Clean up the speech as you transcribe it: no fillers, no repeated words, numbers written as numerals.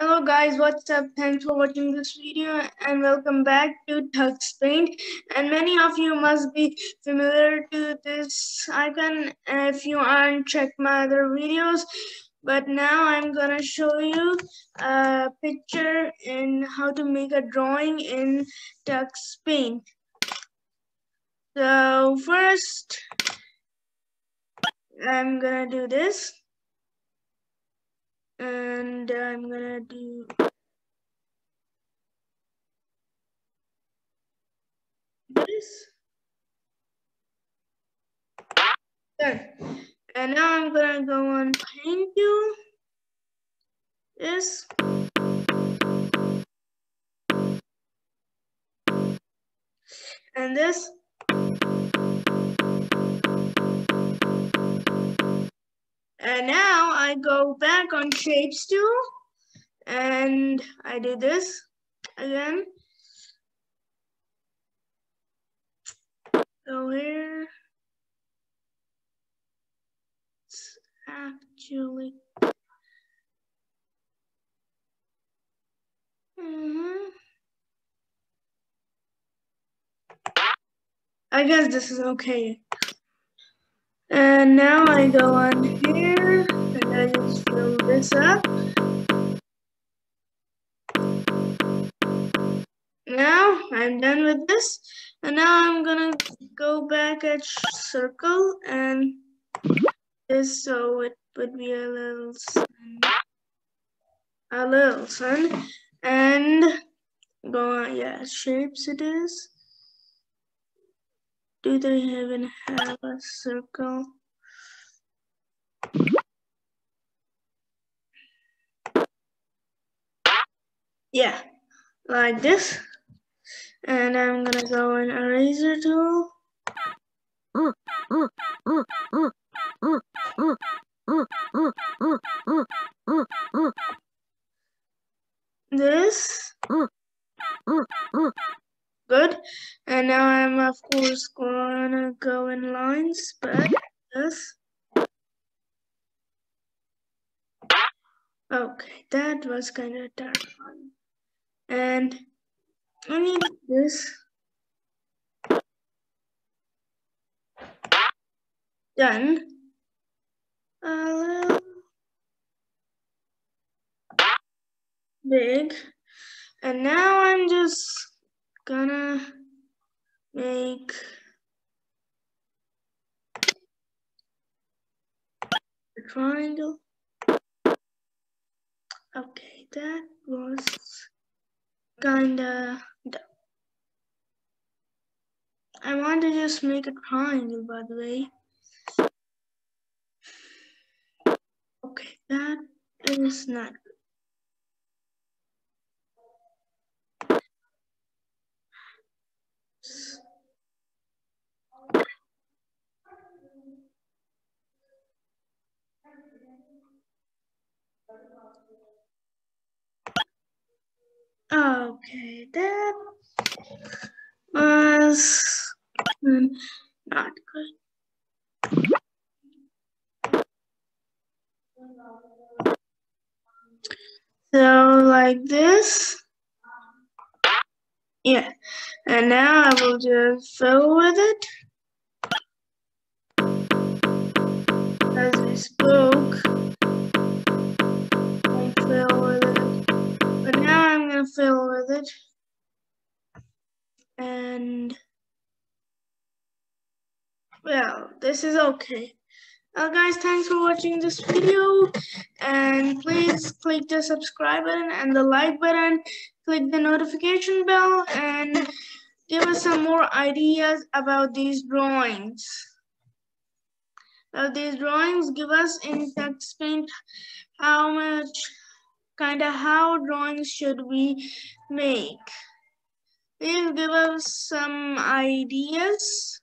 Hello guys, what's up? Thanks for watching this video and welcome back to Tux Paint. And many of you must be familiar to this icon if you aren't checked my other videos. But now I'm gonna show you a picture in how to make a drawing in Tux Paint. So first, I'm gonna do this. And I'm gonna do this. Done. And now I'm gonna go on paint tool. This. And this. And now I go back on shapes tool and I do this again. So here it's actually I guess this is okay. And now I go on here and I just fill this up. Now I'm done with this, and now I'm gonna go back at circle and this so it would be a little sun, and go on, yeah, shapes it is. Do they even have a circle? Yeah, like this. And I'm gonna go in eraser tool. This. Good. And now I'm of course gonna go in lines, but this. Okay, that was kind of terrifying. And I need this. Done. A little big. And now I'm just gonna make a triangle. Okay, that was kinda dumb. I want to just make a triangle, by the way. Okay, that is not good. Okay, that was not good. So like this. Yeah, and now I will just fill with it. As we spoke, I fill with it. But now I'm gonna fill with it. And well, this is okay. Guys, thanks for watching this video, and please click the subscribe button and the like button, click the notification bell, and give us some more ideas about these drawings. These drawings give us in Tux Paint how drawings should we make. Please give us some ideas.